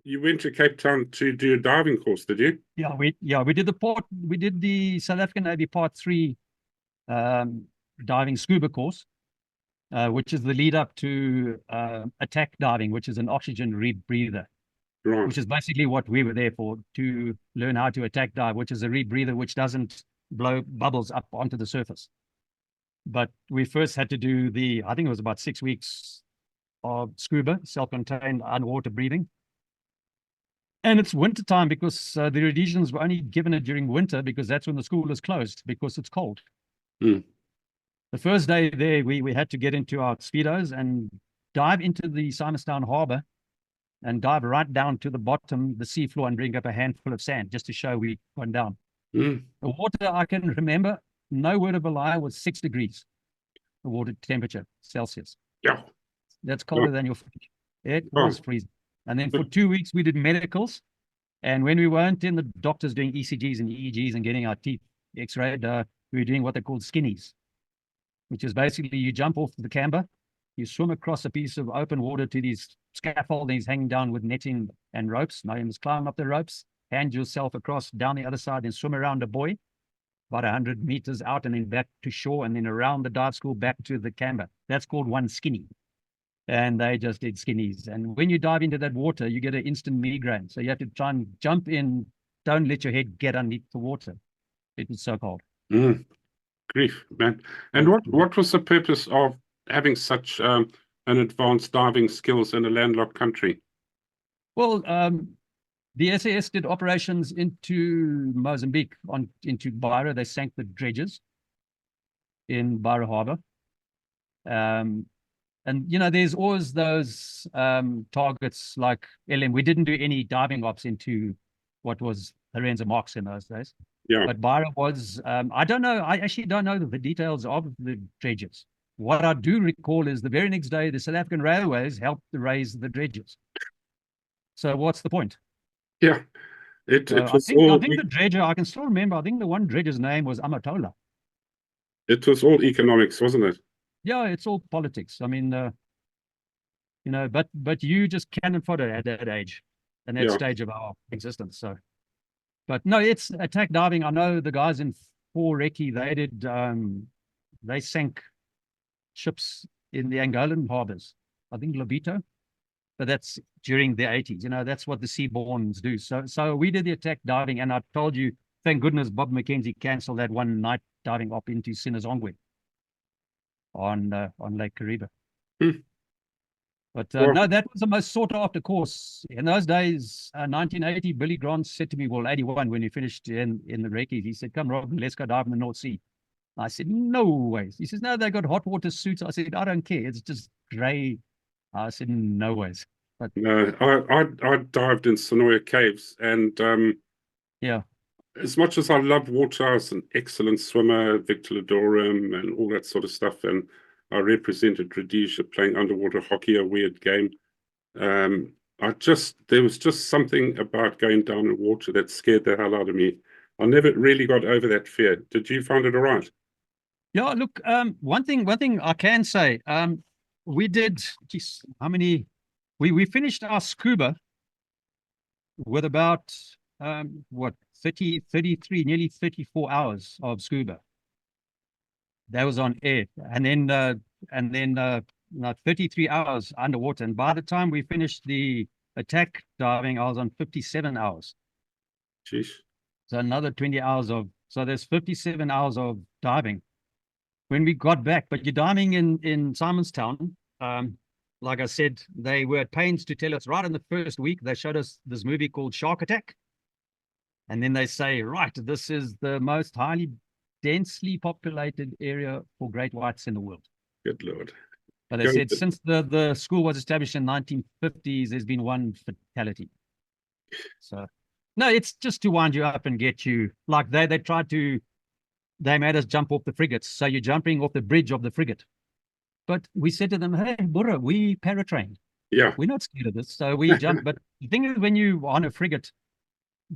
you went to Cape Town to do a diving course, did you? We did the South African Navy Part 3 diving scuba course, which is the lead up to attack diving, which is an oxygen rebreather, Right. which is basically what we were there for, to learn how to attack dive, which is a rebreather which doesn't blow bubbles up onto the surface. But we first had to do I think it was about 6 weeks of scuba, self-contained underwater breathing. And it's winter time because the Rhodesians were only given it during winter because that's when the school is closed because it's cold. Mm. The first day there, we had to get into our Speedos and dive into the Simonstown Harbor and dive right down to the bottom, the seafloor, and bring up a handful of sand just to show we'd gone down. Mm. The water, I can remember, no word of a lie, was 6 degrees, the water temperature, Celsius. Yeah. That's colder than your fridge. It was freezing. And then for 2 weeks, we did medicals. And when we weren't in, the doctors doing ECGs and EEGs and getting our teeth x-rayed, we were doing what they called skinnies, which is basically you jump off the camber, you swim across a piece of open water to these scaffoldings hanging down with netting and ropes. Now you must climb up the ropes, hand yourself across down the other side and swim around a buoy, about 100 meters out and then back to shore and then around the dive school back to the camber. That's called one skinny. And they just did skinnies. And when you dive into that water, you get an instant migraine. So you have to try and jump in. Don't let your head get underneath the water. It was so cold. Mm. Grief, man. And what was the purpose of having such an advanced diving skills in a landlocked country? Well, the SAS did operations into Mozambique, into Beira. They sank the dredges in Beira Harbor. And, you know, there's always those targets like LM. We didn't do any diving ops into what was Lorenzo Marks in those days. Yeah. But Beira was, I don't know, I actually don't know the details of the dredges. What I do recall is the very next day, the South African Railways helped to raise the dredges. So what's the point? Yeah. It I was think all... the dredger, I can still remember, I think the one dredger's name was Amatola. It was all economics, wasn't it? Yeah, it's all politics. I mean, you know, but you just cannon fodder at that age and that stage of our existence. So, but no, it's attack diving. I know the guys in Four Recce, they did, they sank ships in the Angolan harbors. I think Lobito, but that's during the 80s. You know, that's what the Seaborns do. So we did the attack diving, and I told you, thank goodness Bob McKenzie canceled that one night diving up into Sinazongwe on Lake Kariba. Hmm. But no, that was the most sought after course. In those days, 1980, Billy Grant said to me, well, 81, when he finished in the Recce, he said, come, Robin, let's go dive in the North Sea. I said, no ways. He says, no, they got hot water suits. I said, I don't care. It's just gray. I said, no ways. But no, I dived in Sonoya Caves, and yeah, as much as I love water, I was an excellent swimmer, Victor Ladorum, and all that sort of stuff. And I represented Rhodesia playing underwater hockey, a weird game. There was just something about going down in water that scared the hell out of me. I never really got over that fear. Did you find it all right? Yeah, look, one thing I can say, we did, geez, how many, we finished our scuba with about, 33, nearly 34 hours of scuba. That was on air. And then 33 hours underwater. And by the time we finished the attack diving, I was on 57 hours. Jeez. So another 20 hours so there's 57 hours of diving. When we got back, but you're diving in Simonstown, like I said, they were at pains to tell us right in the first week, they showed us this movie called Shark Attack. And then they say, right, this is the most highly densely populated area for great whites in the world. Good Lord. But they said since the school was established in 1950s, there's been one fatality. So, no, it's just to wind you up and get you, like they made us jump off the frigates. So you're jumping off the bridge of the frigate. But we said to them, hey, Burra, we paratrained. Yeah. We're not scared of this. So we jump. But the thing is, when you're on a frigate,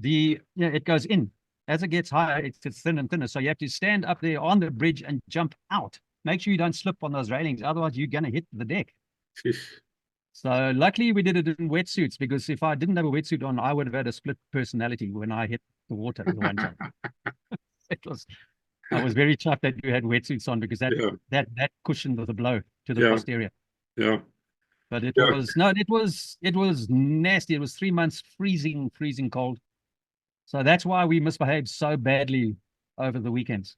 it goes in. As it gets higher, it gets thinner and thinner. So you have to stand up there on the bridge and jump out. Make sure you don't slip on those railings. Otherwise, you're going to hit the deck. So luckily we did it in wetsuits, because if I didn't have a wetsuit on, I would have had a split personality when I hit the water the one time. I was very chuffed that you had wetsuits on, because Yeah, that cushioned the blow to the yeah, posterior. yeah, But it yeah. was no, it was nasty. It was 3 months freezing cold. So that's why we misbehaved so badly over the weekends.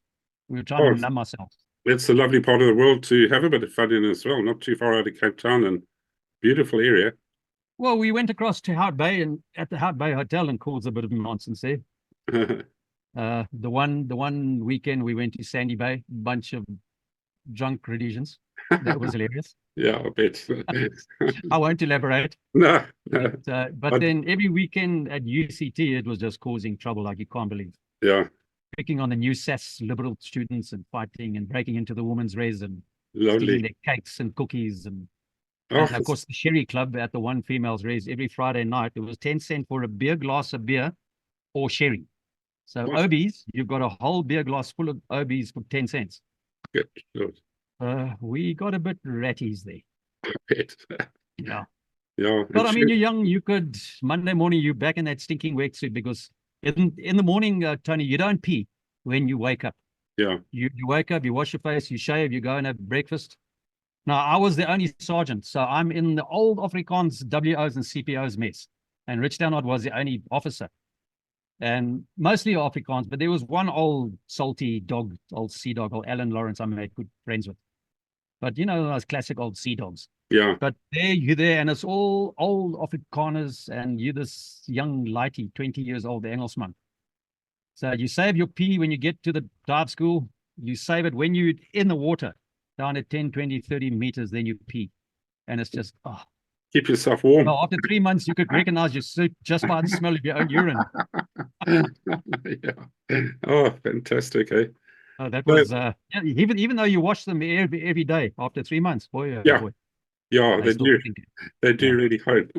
We were trying to Oh, numb ourselves. it's a lovely part of the world to have a bit of fun in as well. Not too far out of Cape Town, and beautiful area. Well, we went across to Hout Bay, and at the Hout Bay Hotel, and caused a bit of nonsense there. The one weekend we went to Sandy Bay, bunch of drunk Rhodesians. That was hilarious. Yeah, I bet. I won't elaborate. No, no. But then every weekend at UCT, it was just causing trouble like you can't believe. Yeah, Picking on the new SAS liberal students and fighting and breaking into the women's res and stealing lovely. their cakes and cookies. And Oh, of course, the Sherry Club at the one females res every Friday night, it was 10 cents for a glass of beer or sherry. So what? Obies, you've got a whole beer glass full of Obies for 10 cents. Good Lord. We got a bit ratties there. I bet. Yeah. Yeah. But I mean, you're young. You could, Monday morning, you're back in that stinking wetsuit, because in the morning, Tony, you don't pee when you wake up. Yeah. You wake up, you wash your face, you shave, you go and have breakfast. Now, I was the only sergeant, so I'm in the old Afrikaans WOs and CPOs mess. And Rich Downard was the only officer. And mostly Afrikaans, but there was one old salty dog, old sea dog, old Alan Lawrence, I made good friends with. But you know, those classic old sea dogs. Yeah. But you're there, and it's all old Afrikaners, and you're this young lighty, 20 years old, the Engelsman. So you save your pee when you get to the dive school. You save it when you're in the water, down at 10, 20, 30 meters, then you pee. And it's just, oh. Keep yourself warm. Well, after 3 months, you could recognize your suit just by the smell of your own urine. Yeah. Oh, fantastic, eh? Oh, that was, yeah, even though you wash them every day, after 3 months, boy, oh Yeah. boy. Yeah, they do. They do really hope.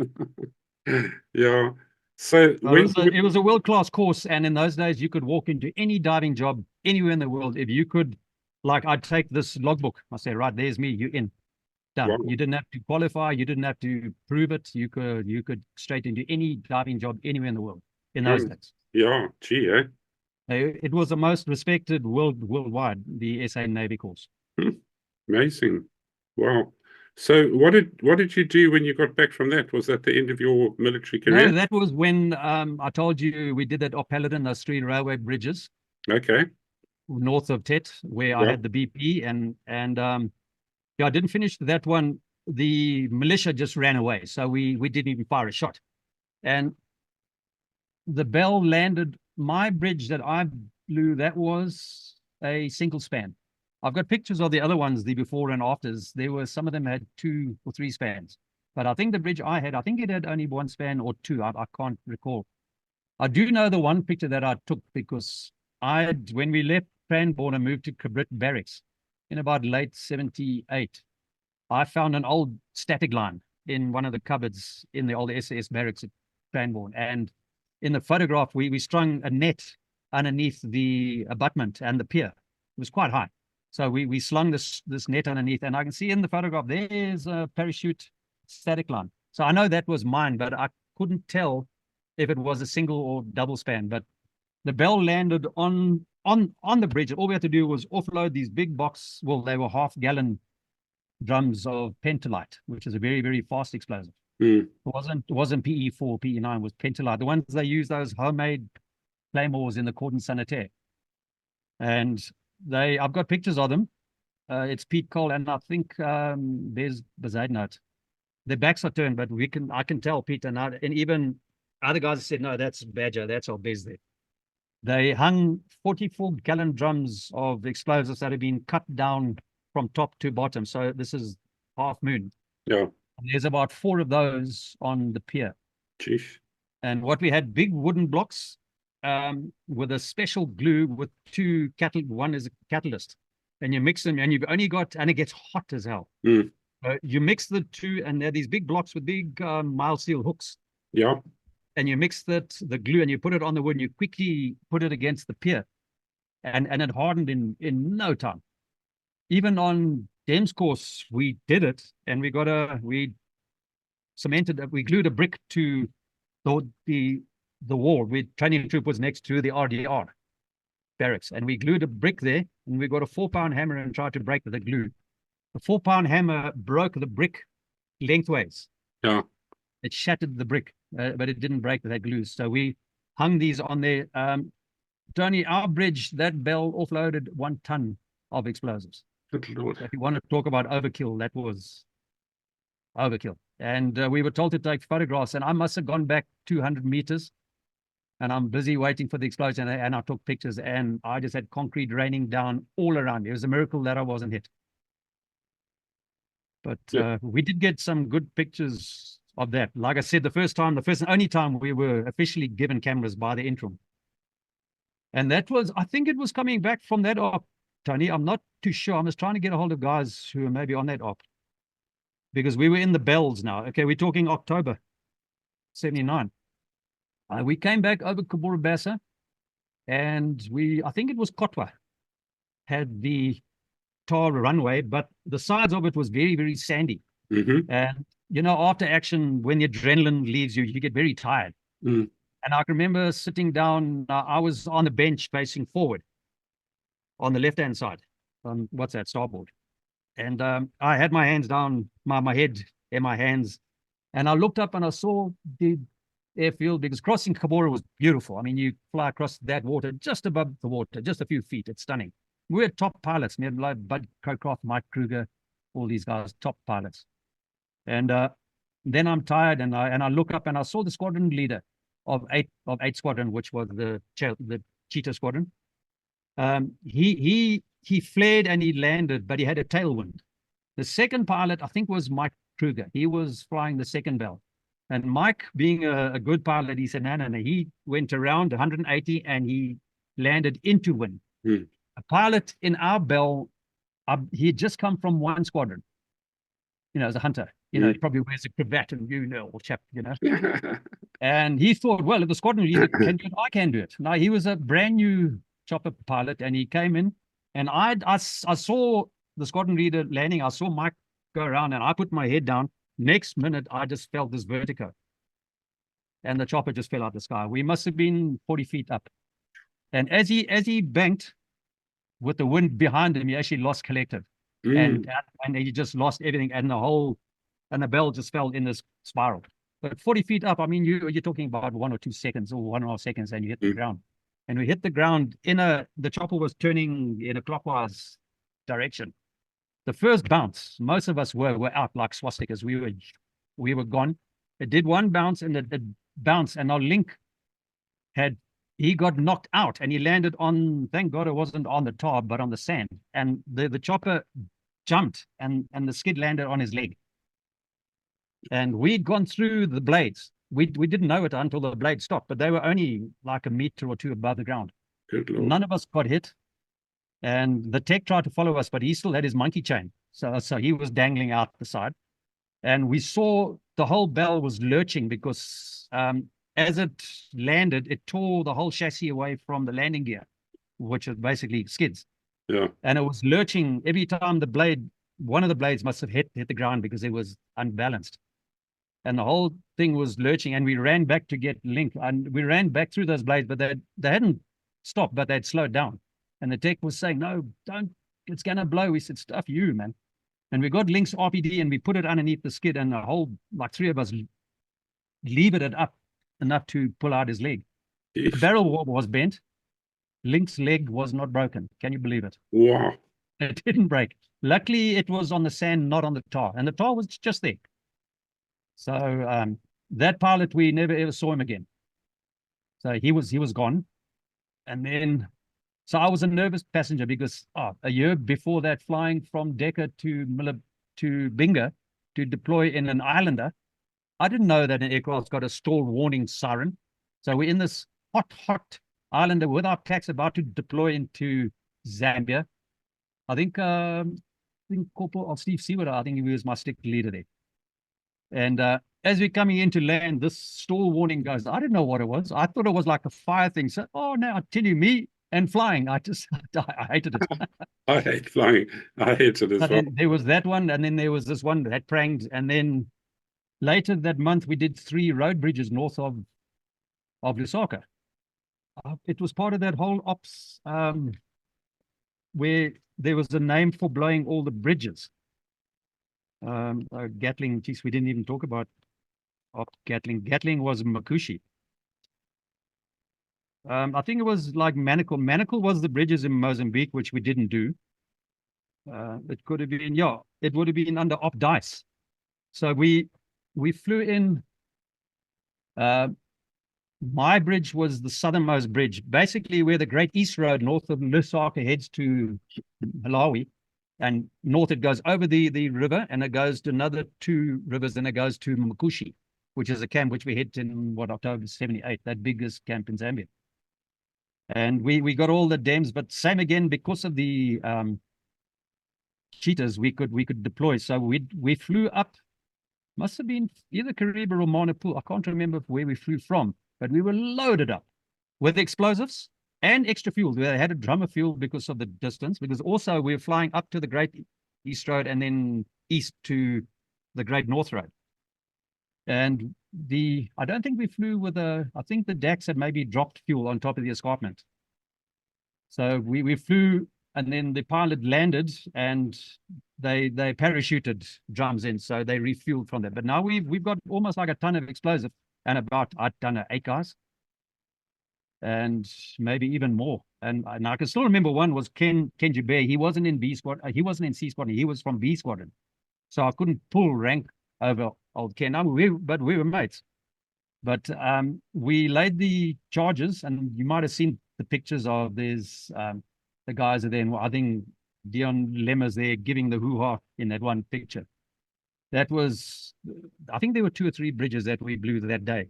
Yeah. So it was a world-class course, and in those days you could walk into any diving job anywhere in the world. If you could, like, I'd take this logbook, I say, right, there's me, you're in. Done. wow. You didn't have to qualify, you didn't have to prove it. You could straight into any diving job anywhere in the world in those days. Yeah, gee, eh? It was the most respected worldwide, the SA Navy course. Amazing. Wow. So what did you do when you got back from that? Was that the end of your military career? No, that was when I told you we did that op Paladin, those 3 railway bridges. Okay. North of Tet, where I had the BP, and yeah, I didn't finish that one. The militia just ran away, so we didn't even fire a shot. And the Bell landed my bridge that I blew. That was a single span. I've got pictures of the other ones, the before and afters. There were, some of them had 2 or 3 spans. But I think the bridge I think it had only 1 span or 2. I can't recall. I do know the one picture that I took, because when we left Cranbourne and moved to Cabrit Barracks in about late 78, I found an old static line in one of the cupboards in the old SAS barracks at Cranbourne. And in the photograph, we strung a net underneath the abutment and the pier. It was quite high. So we slung this net underneath, and I can see in the photograph, there's a parachute static line. So I know that was mine, but I couldn't tell if it was a single or double span. But the Bell landed on the bridge. All we had to do was offload these big box, well, they were half-gallon drums of pentolite, which is a very, very fast explosive. It wasn't PE4, PE9, it was pentolite. The ones they use, those homemade claymores in the cordon sanitaire. And I've got pictures of them. It's Pete Cole, and I think there's Bezuidenhout. Their backs are turned, but I can tell Pete, and even other guys said, no, that's Badger, that's our Bez there. They hung 44-gallon drums of explosives that have been cut down from top to bottom. So this is Half Moon. Yeah. And there's about 4 of those on the pier. Jeez. And what we had, big wooden blocks with a special glue with 2 one is a catalyst. And you mix them, and you've only got, and it gets hot as hell. You mix the 2, and they're these big blocks with big mild steel hooks. Yeah. And you mix the glue, and you put it on the wood, and you quickly put it against the pier. And it hardened in no time. Even on Dem's course, we did it, and we we glued a brick to the wall. Training troop was next to the RDR barracks, and we glued a brick there, and we got a 4-pound hammer and tried to break the glue. The 4-pound hammer broke the brick lengthways. Yeah. It shattered the brick, but it didn't break that glue. So we hung these on there. Tony, our bridge, that bell offloaded 1 ton of explosives. Good Lord. So if you want to talk about overkill, that was overkill. And we were told to take photographs, and I must have gone back 200 meters, and I'm busy waiting for the explosion, and I took pictures, and I just had concrete raining down all around me. It was a miracle that I wasn't hit. But we did get some good pictures of that. Like I said, the first and only time we were officially given cameras by the interim. And that was, I think it was coming back from that op, Tony. I'm not too sure. I was trying to get a hold of guys who are maybe on that op, because we were in the bells now. Okay, we're talking October 79. We came back over Kabura Bassa, and I think it was Kotwa, had the tar runway, but the sides of it was very, very sandy. And, you know, after action, when the adrenaline leaves you, you get very tired. And I can remember sitting down, I was on the bench facing forward on the left-hand side, on what's that, starboard. And I had my hands down, my head in my hands, and I looked up and I saw the airfield, because crossing Kabura was beautiful. I mean, you fly across that water, just above the water, just a few feet. It's stunning. We're top pilots, me and like Bud Crowcroft, Mike Kruger, all these guys, top pilots. And then I'm tired, and I look up and I saw the squadron leader of eight squadron, which was the Cheetah squadron. He flared and he landed, but he had a tailwind. The second pilot, I think, was Mike Kruger. He was flying the second bell. And Mike, being a good pilot, he said, no. He went around 180 and he landed into wind. A pilot in our bell, he had just come from one squadron, you know, as a hunter. You know, he probably wears a cravat and, you know, old chap, you know. And he thought, well, if the squadron leader can do it, I can do it. Now, he was a brand new chopper pilot, and he came in, and I saw the squadron leader landing. I saw Mike go around, and I put my head down. Next minute, I just felt this vertigo, and the chopper just fell out of the sky. We must have been 40 feet up. And as he banked with the wind behind him, he actually lost collective. And he just lost everything, and the bell just fell in this spiral. But 40 feet up, I mean, you're talking about 1 or 2 seconds or 1.5 seconds, and you hit the ground. And we hit the ground the chopper was turning in a clockwise direction. The first bounce, most of us were out like swastikas. We were gone. It did one bounce, and it bounced, and our link he got knocked out, and he landed on, thank God it wasn't on the tar, but on the sand. And the chopper jumped, and the skid landed on his leg. And we'd gone through the blades. We didn't know it until the blade stopped, but they were only like 1 meter or 2 above the ground. None of us got hit. And the tech tried to follow us, but he still had his monkey chain. So he was dangling out the side. And we saw the whole bell was lurching, because as it landed, it tore the whole chassis away from the landing gear, which is basically skids. Yeah. And it was lurching every time one of the blades must have hit the ground, because it was unbalanced. And the whole thing was lurching, and we ran back to get link. And we ran back through those blades, but they hadn't stopped, but they'd slowed down. And the tech was saying, no, don't, it's going to blow. We said, stuff you, man. And we got Link's RPD, and we put it underneath the skid, and the whole, like 3 of us levered it up enough to pull out his leg. The barrel was bent. Link's leg was not broken. Can you believe it? Wow. It didn't break. Luckily, it was on the sand, not on the tar. And the tar was just there. So that pilot, we never ever saw him again. So he was gone. And then, so I was a nervous passenger, because a year before that, flying from Decca to Binga to deploy in an Islander, I didn't know that an aircraft's got a stall warning siren. So we're in this hot Islander with our plaques about to deploy into Zambia. I think Corporal Steve Seward, I think he was my stick leader there. And as we're coming into land, this stall warning goes. I didn't know what it was. I thought it was like a fire thing. So, now I tell you, me and flying, I hated it. I hate flying. I hate it as well. There was that one, and then there was this one that pranged, and then later that month, we did 3 road bridges north of Lusaka. It was part of that whole ops where there was a name for blowing all the bridges. Gatling, geez, we didn't even talk about Gatling. Gatling was Makushi. I think it was like Manacle. Manacle was the bridges in Mozambique, which we didn't do. It could have been, yeah, it would have been under Op Dice. So we flew in. My bridge was the southernmost bridge, basically where the Great East Road north of Lusaka heads to Malawi. And north it goes over the river, and it goes to another 2 rivers, and it goes to Makushi, which is a camp which we hit in October 78, that biggest camp in Zambia. And we got all the dams, but same again, because of the cheetahs, we could deploy. So we flew up, must have been either Kariba or Manapool. I can't remember where we flew from, but we were loaded up with explosives and extra fuel. We had a drum of fuel because of the distance, because also we were flying up to the Great East Road and then east to the Great North Road. And I don't think we flew with I think the DAX had maybe dropped fuel on top of the escarpment. So we flew, and then the pilot landed, and they parachuted drums in, so they refueled from that. But now we've got almost like a ton of explosive and about, I don't know, 8 guys, and maybe even more. And I can still remember one was Ken Jubei. He wasn't in B squad. He wasn't in C squadron. He was from B squadron. So I couldn't pull rank over old Ken. But we were mates. But we laid the charges, and you might have seen the pictures of there's the guys are there. And I think Dion Lemmer's there giving the hoo-ha in that one picture. That was, I think there were 2 or 3 bridges that we blew that day.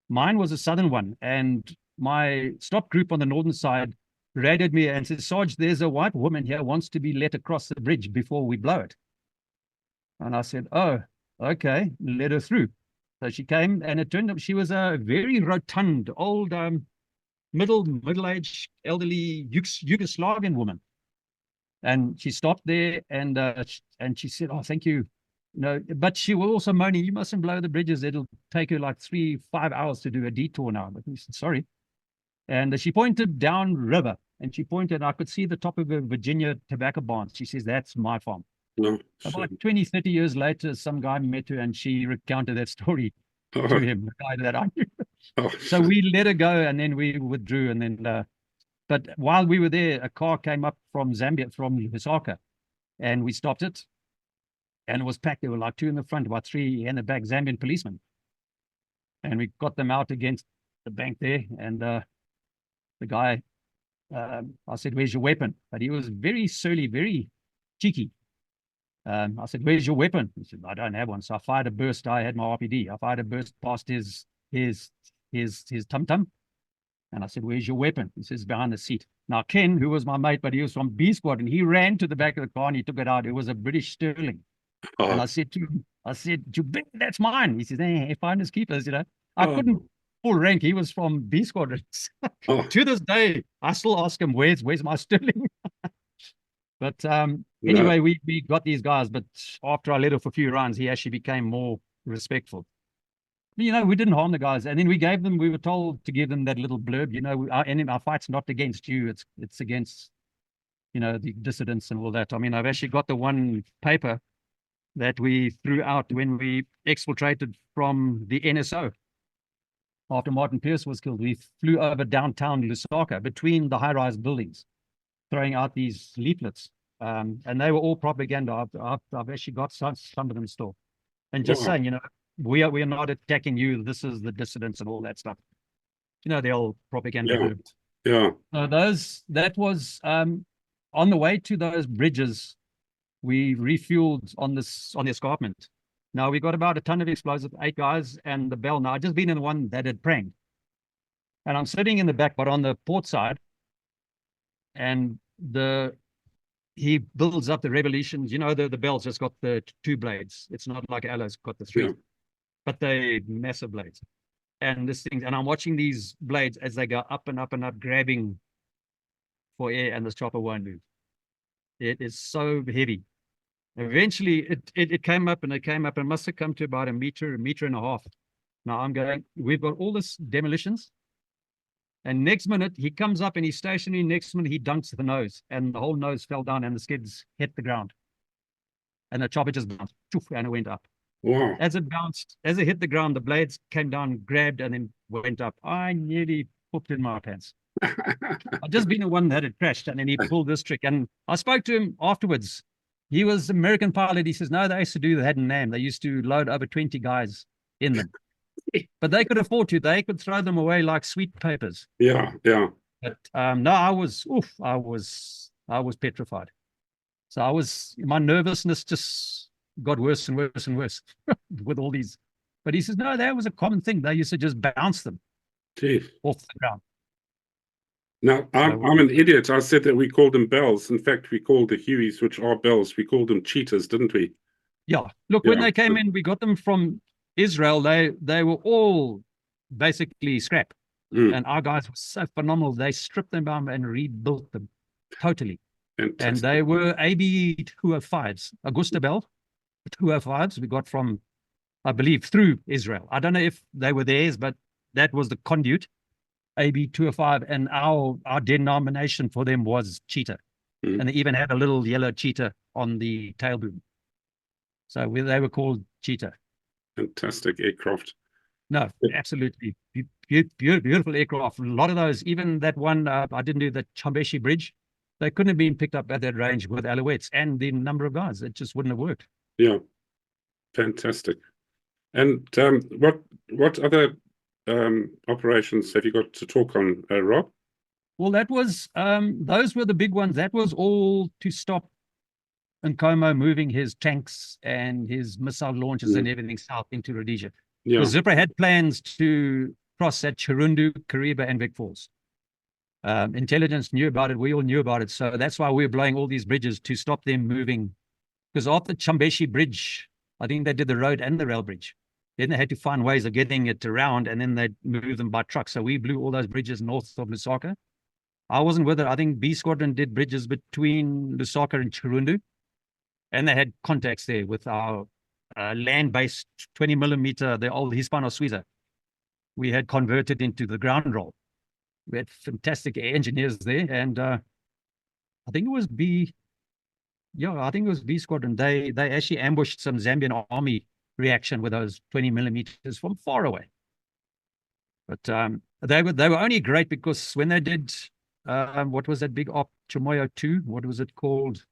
Mine was a southern one, and my stop group on the northern side raided me and said, "Sarge, there's a white woman here wants to be let across the bridge before we blow it." And I said, "Oh, okay, let her through." So she came, and it turned out she was a very rotund, old, middle-aged, elderly Yugoslavian woman. And she stopped there, and she said, "Oh, thank you." No, but she was also moaning, "You mustn't blow the bridges. It'll take her like 3-5 hours to do a detour now." But we said, "Sorry." And she pointed down river, and she pointed, I could see the top of a Virginia tobacco barn. She says, "That's my farm." No, about 20, 30 years later, some guy met her, and she recounted that story to him, the guy that I knew. So we let her go, and then we withdrew. And then, but while we were there, a car came up from Zambia, from Lusaka, and we stopped it. And it was packed. There were like 2 in the front, about 3 in the back, Zambian policemen. And we got them out against the bank there. And the guy, I said, "Where's your weapon?" But he was very surly, very cheeky. I said, "Where's your weapon?" He said, "I don't have one." So I fired a burst. I had my RPD. I fired a burst past his tum-tum. And I said, "Where's your weapon?" He says, "Behind the seat." Now, Ken, who was my mate, but he was from B squad, and he ran to the back of the car and he took it out. It was a British Sterling. And I said to him, "That's mine." He says, "Finders keepers, you know." I couldn't full rank. He was from B squadrons. To this day, I still ask him, where's my Sterling? But anyway, we got these guys. But after I let off a few rounds, he actually became more respectful. You know, we didn't harm the guys. And then we were told to give them that little blurb, you know, our fight's not against you. It's against, you know, the dissidents and all that. I mean, I've actually got the one paper that we threw out when we exfiltrated from the NSO. After Martin Pierce was killed, we flew over downtown Lusaka between the high-rise buildings, throwing out these leaflets. And they were all propaganda. I've actually got some of them still. And just saying, you know, we are not attacking you. This is the dissidents and all that stuff. You know, the old propaganda. Yeah. So that was on the way to those bridges. We refueled on the escarpment. Now we got about a ton of explosive, 8 guys, and the bell. Now I'd just been in the one that had pranged, and I'm sitting in the back, but on the port side, and he builds up the revolutions. You know, the bell's just got the 2 blades. It's not like Ella's got the 3, but they massive blades. And this thing, and I'm watching these blades as they go up and up and up, grabbing for air, and this chopper won't move. It is so heavy. Eventually, it came up and it came up and must have come to about a meter and a half. Now I'm going, we've got all this demolitions. And next minute, he comes up and he's stationary. Next minute, he dunks the nose and the whole nose fell down and the skids hit the ground. And the chopper just bounced and it went up. Wow. As it bounced, as it hit the ground, the blades came down, grabbed, and then went up. I nearly pooped in my pants. I've just been the one that had crashed, and then he pulled this trick. And I spoke to him afterwards. He was an American pilot. He says, no, they used to do, they had a name. They used to load over 20 guys in them. But they could afford to. They could throw them away like sweet papers. Yeah, yeah. But no, I was petrified. So my nervousness just got worse and worse and worse with all these. But he says, no, that was a common thing. They used to just bounce them off the ground. Now, I'm an idiot. I said that we called them bells. In fact, we called the Hueys, which are bells, we called them cheetahs, didn't we? Yeah. Look, when they came in, we got them from Israel. They were all basically scrap. And our guys were so phenomenal. They stripped them down and rebuilt them totally. Fantastic. And they were AB 205s, Augusta Bell 205s we got from, I believe, through Israel. I don't know if they were theirs, but that was the conduit, AB 205. And our denomination for them was cheetah. And they even had a little yellow cheetah on the tail boom. So they were called cheetah. Fantastic aircraft. No, absolutely. Beautiful aircraft. A lot of those, even that one, I didn't do the Chambeshi Bridge. They couldn't have been picked up at that range with Alouettes and the number of guys. It just wouldn't have worked. Yeah, fantastic. And what other operations have you got to talk on, Rob? Well, that was, those were the big ones. That was all to stop Nkomo moving his tanks and his missile launches and everything south into Rhodesia. Yeah. Because Zipper had plans to cross at Chirundu, Kariba, and Vic Falls. Intelligence knew about it. We all knew about it. So that's why we were blowing all these bridges to stop them moving. Because after Chambeshi Bridge, I think they did the road and the rail bridge. Then they had to find ways of getting it around, and then they'd move them by truck. So we blew all those bridges north of Lusaka. I wasn't with it. I think B Squadron did bridges between Lusaka and Chirundu. And they had contacts there with our land-based 20mm, the old Hispano-Suiza. We had converted into the ground roll. We had fantastic engineers there. And I think it was B Squadron. They actually ambushed some Zambian army reaction with those 20mm from far away. But they were only great because when they did, what was that big op, Chamoyo 2? What was it called?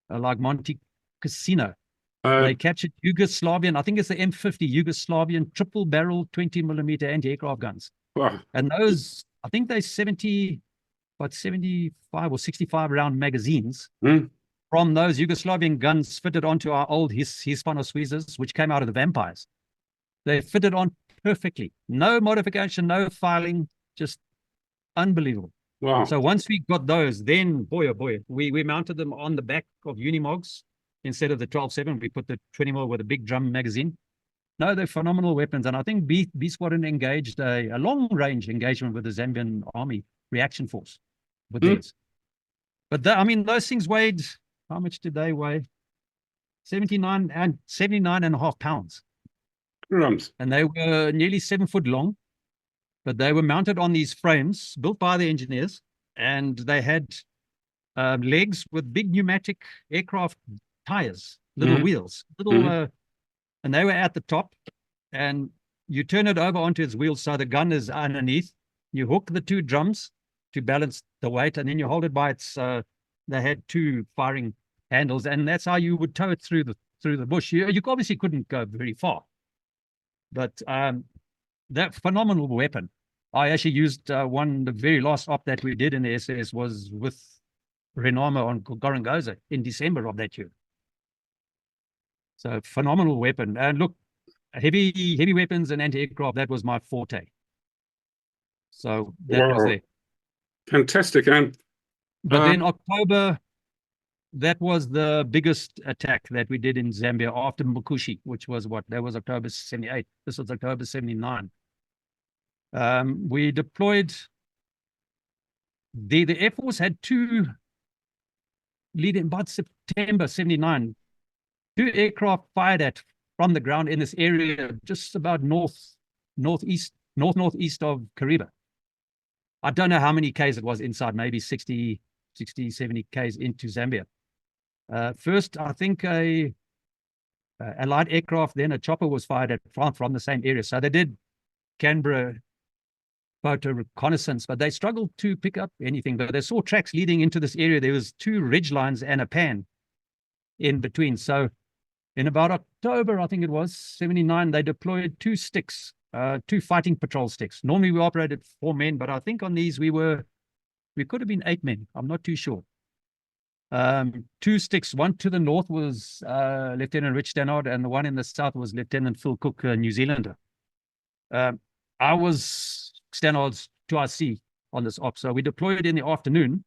Like Monte Cassino. They captured Yugoslavian, I think it's the M50 Yugoslavian triple barrel 20mm anti-aircraft guns. Wow. And those, I think they're 75 or 65 round magazines from those Yugoslavian guns fitted onto our old Hispano-Suizas, which came out of the Vampires. They fitted on perfectly. No modification, no filing, just unbelievable. Wow. So once we got those, then boy, oh boy, we mounted them on the back of Unimogs. Instead of the 12-7, we put the 20mm with a big drum magazine. No, they're phenomenal weapons. And I think B Squadron engaged a long-range engagement with the Zambian Army reaction force with these. But I mean, those things weighed, how much did they weigh? 79.5 pounds. Crumbs. And they were nearly 7 foot long. But they were mounted on these frames built by the engineers, and they had legs with big pneumatic aircraft tires, little wheels, and they were at the top, and you turn it over onto its wheels so the gun is underneath. You hook the two drums to balance the weight, and then you hold it by its, they had two firing handles, and that's how you would tow it through the bush. You obviously couldn't go very far, but that phenomenal weapon. I actually used the very last op that we did in the SS was with Renamo on Gorongosa in December of that year. So phenomenal weapon. And look, heavy weapons and anti-aircraft, that was my forte. So that was there. Fantastic. But then October, that was the biggest attack that we did in Zambia after Mkushi, which was what? That was October 78. This was October 79. We deployed, the Air Force had two leading about September 79, 2 aircraft fired at from the ground in this area, just about northeast of Kariba. I don't know how many Ks it was inside, maybe 60, 70 Ks into Zambia. First, I think a light aircraft, then a chopper was fired at from the same area. So they did Canberra photo reconnaissance, but they struggled to pick up anything. But they saw tracks leading into this area. There was 2 ridge lines and a pan in between. So in about October, I think it was, 79, they deployed 2 sticks, 2 fighting patrol sticks. Normally we operated 4 men, but I think on these we could have been 8 men. I'm not too sure. 2 sticks, one to the north was Lieutenant Rich Stannard, and the one in the south was Lieutenant Phil Cook, a New Zealander. I was Stannard's 2RC on this op, so we deployed in the afternoon.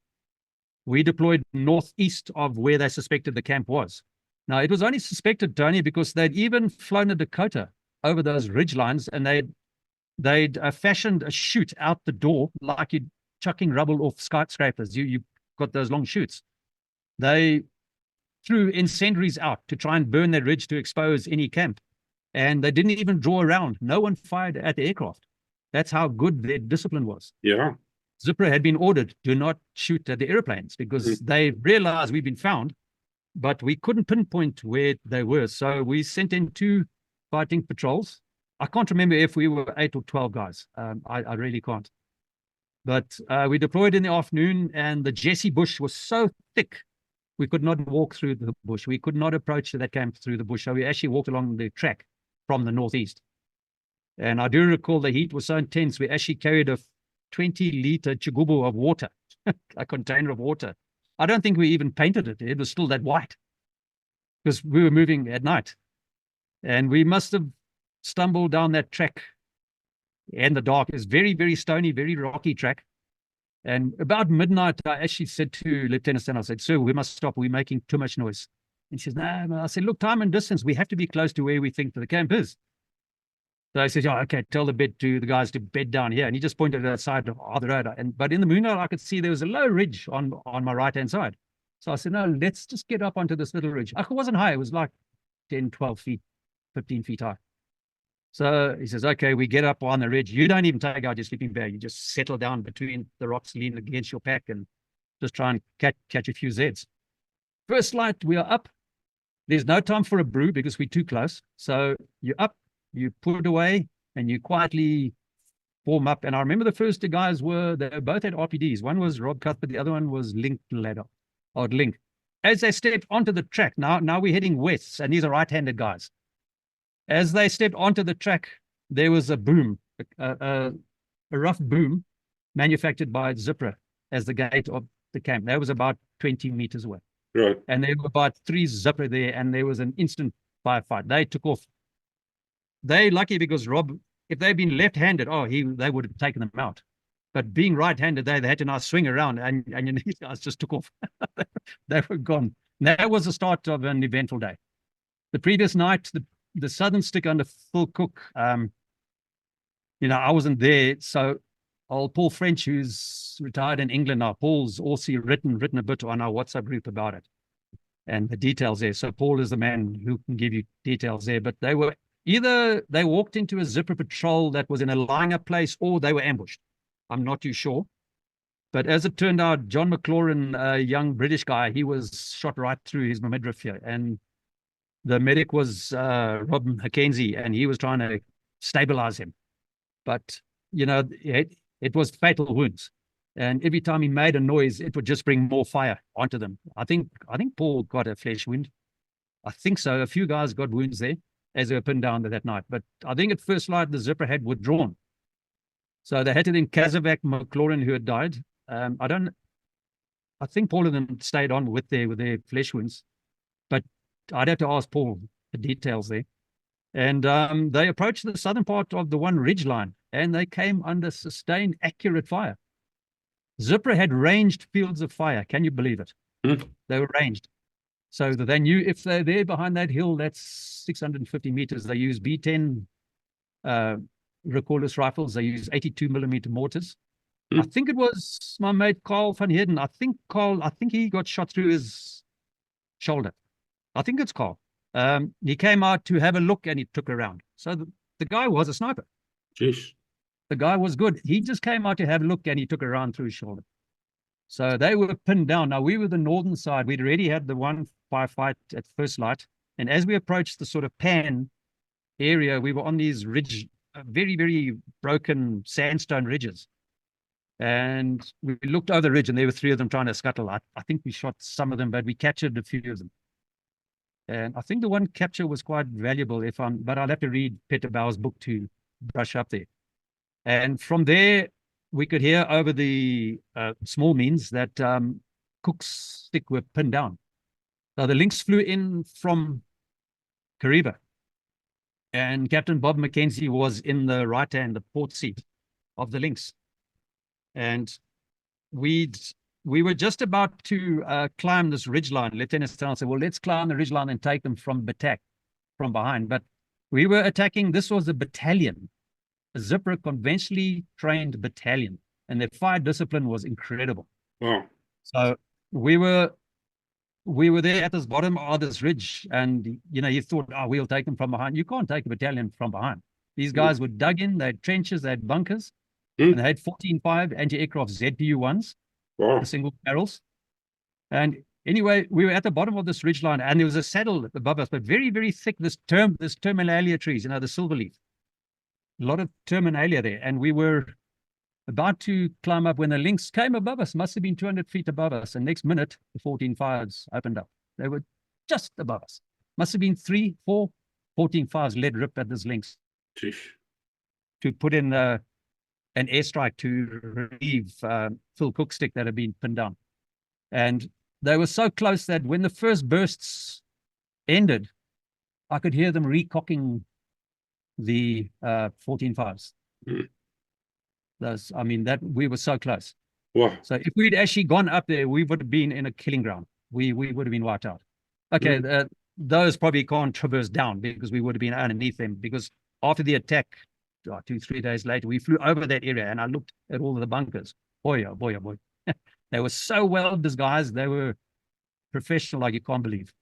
We deployed northeast of where they suspected the camp was. Now, it was only suspected, Tony, because they'd even flown a Dakota over those ridge lines, and they'd fashioned a chute out the door like you're chucking rubble off skyscrapers. You got those long chutes. They threw incendiaries out to try and burn that ridge to expose any camp. And they didn't even draw around. No one fired at the aircraft. That's how good their discipline was. Yeah. Zipra had been ordered to not shoot at the airplanes because they realized we've been found, but we couldn't pinpoint where they were. So we sent in 2 fighting patrols. I can't remember if we were 8 or 12 guys. I really can't. But we deployed in the afternoon, and the Jesse bush was so thick, we could not walk through the bush. We could not approach that camp through the bush. So we actually walked along the track from the northeast. And I do recall the heat was so intense, we actually carried a 20-liter chigubu of water, a container of water. I don't think we even painted it. It was still that white because we were moving at night. And we must have stumbled down that track in the dark. It's very, very stony, very rocky track. And about midnight, I actually said to Lieutenant Stan, I said, "Sir, we must stop. We're making too much noise." And she says, "No." I said, "Look, time and distance. We have to be close to where we think the camp is." So I said, "Yeah, okay, tell the guys to bed down here." And he just pointed at the side of the road. But in the moonlight, I could see there was a low ridge on my right-hand side. So I said, "No, let's just get up onto this little ridge." It wasn't high. It was like 10, 12 feet, 15 feet high. So he says, "Okay, we get up on the ridge. You don't even take out your sleeping bag. You just settle down between the rocks, lean against your pack, and just try and catch a few Zs." First light, we are up. There's no time for a brew because we're too close. So you're up, you put it away, and you quietly form up. And I remember the first 2 guys they were both at RPDs. One was Rob Cuthbert, the other one was Link Ladder, or Link. As they stepped onto the track, now we're heading west, and these are right-handed guys. As they stepped onto the track, there was a boom, a rough boom manufactured by Zipra as the gate of the camp. That was about 20 meters away. Right. And there were about 3 Zipra there, and there was an instant firefight. They took off. They lucky because Rob, if they'd been left-handed, they would have taken them out. But being right-handed, they had to now swing around, and these guys just took off. They were gone. And that was the start of an eventful day. The previous night, the southern stick under Phil Cook, I wasn't there. So old Paul French, who's retired in England now, Paul's also written a bit on our WhatsApp group about it and the details there. So Paul is the man who can give you details there. But they were either they walked into a Zipper patrol that was in a lying up place, or they were ambushed. I'm not too sure. But as it turned out, John McLaurin, a young British guy, he was shot right through his midriff here. And the medic was Rob Mackenzie, and he was trying to stabilize him. But, it was fatal wounds. And every time he made a noise, it would just bring more fire onto them. I think Paul got a flesh wound. I think so. A few guys got wounds there as they were pinned down that night. But I think at first light, the Zipper had withdrawn. So they had to then Kazovac McLaurin, who had died. I think Paul and them stayed on with their flesh wounds. But I'd have to ask Paul the details there. And they approached the southern part of the one ridge line, and they came under sustained, accurate fire. Zipra had ranged fields of fire. Can you believe it? They were ranged. So that they knew if they're there behind that hill, that's 650 meters. They use B-10 recordless rifles. They use 82 millimeter mortars. I think it was my mate Carl van Heerden. I think he got shot through his shoulder. I think it's Carl. He came out to have a look and he took a round. So the guy was a sniper. Jeez. The guy was good. He just came out to have a look and he took a round through his shoulder. So they were pinned down. Now we were the northern side. We'd already had the one firefight at first light. And as we approached the sort of pan area, we were on these ridge, very, very broken sandstone ridges. And we looked over the ridge and there were 3 of them trying to scuttle. I think we shot some of them, but we captured a few of them. And I think the one capture was quite valuable but I'll have to read Peter Bauer's book to brush up there. And from there, we could hear over the small means that Cook's stick were pinned down. So the Lynx flew in from Kariba. And Captain Bob Mackenzie was in the right-hand, the port seat of the Lynx. And we were just about to climb this ridgeline. Lieutenant Stanley said, well, let's climb the ridgeline and take them from behind. But we were attacking, this was a battalion, a zipper conventionally trained battalion. And their fire discipline was incredible. Wow. So we were there at this bottom of this ridge. And, you thought, oh, we'll take them from behind. You can't take a battalion from behind. These guys were dug in, they had trenches, they had bunkers. And they had 14.5 anti-aircraft ZPU-1s, the single barrels. And anyway, we were at the bottom of this ridgeline, and there was a saddle above us, but very, very thick, this terminalia trees, the silver leaf. A lot of terminalia there. And we were about to climb up when the Lynx came above us, must have been 200 feet above us. And next minute, the 14.5s opened up. They were just above us. Must have been 3, 4 14.5s led rip at this Lynx. Jeez. To put in an airstrike to relieve Phil Cook's stick that had been pinned down. And they were so close that when the first bursts ended, I could hear them recocking the 14.5s. We were so close. Wow. So if we'd actually gone up there, we would have been in a killing ground. We would have been wiped out. Okay, those probably can't traverse down because we would have been underneath them, because after the attack, 2-3 days later, we flew over that area and I looked at all of the bunkers. Boy, oh boy, oh boy. They were so well disguised. They were professional like you can't believe.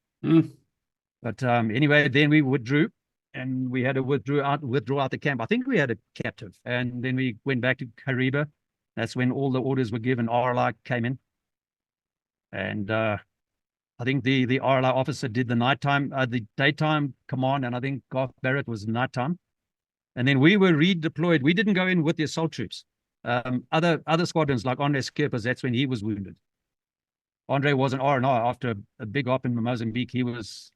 But anyway, then we withdrew and we had to withdraw out the camp. I think we had a captive. And then we went back to Kariba. That's when all the orders were given. RLI came in. And I think the RLI officer did the daytime command. And I think Garth Barrett was nighttime. And then we were redeployed. We didn't go in with the assault troops. Other squadrons like Andre Skerpers, that's when he was wounded. Andre was an R&R after a big op in Mozambique. He was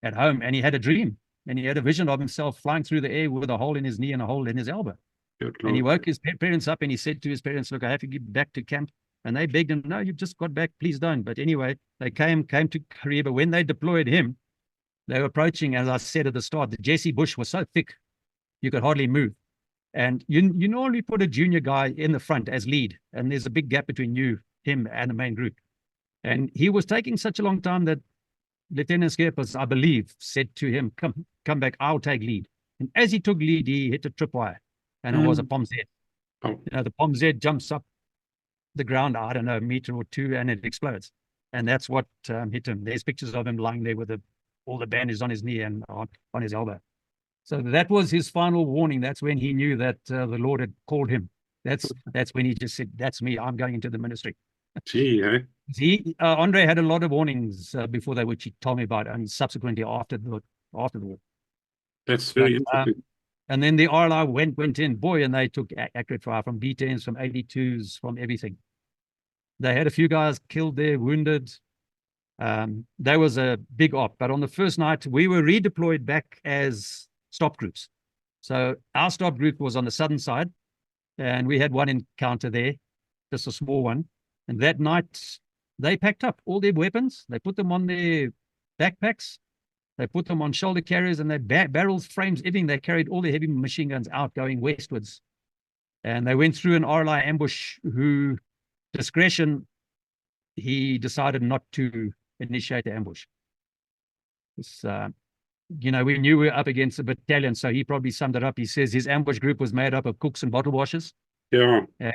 at home and he had a dream. And he had a vision of himself flying through the air with a hole in his knee and a hole in his elbow. And he woke his parents up and he said to his parents, look, I have to get back to camp. And they begged him, no, you've just got back, please don't. But anyway, they came to Kariba. When they deployed him, they were approaching, as I said at the start, the Jesse bush was so thick, you could hardly move. And you normally put a junior guy in the front as lead, and there's a big gap between him, and the main group. And he was taking such a long time that Lieutenant Skerpers, I believe, said to him, come back, I'll take lead. And as he took lead, he hit a tripwire, and it was a POM Z. Oh. The POM Z jumps up the ground, I don't know, a meter or two, and it explodes. And that's what hit him. There's pictures of him lying there with all the bandages on his knee and on his elbow. So that was his final warning. That's when he knew that the Lord had called him. That's when he just said, that's me, I'm going into the ministry. Gee, eh? Andre had a lot of warnings before that, which he told me about, and subsequently after the war. That's very interesting. And then the RLI went in, boy, and they took accurate fire from B-10s, from 82s, from everything. They had a few guys killed there, wounded. That was a big op. But on the first night, we were redeployed back as stop groups. So our stop group was on the southern side, and we had one encounter there, just a small one. And that night, they packed up all their weapons. They put them on their backpacks. They put them on shoulder carriers and their barrels, frames, everything. They carried all their heavy machine guns out going westwards. And they went through an RLI ambush who, discretion, he decided not to initiate the ambush. It's, we knew we were up against a battalion, so he probably summed it up. He says his ambush group was made up of cooks and bottle washers. Yeah. I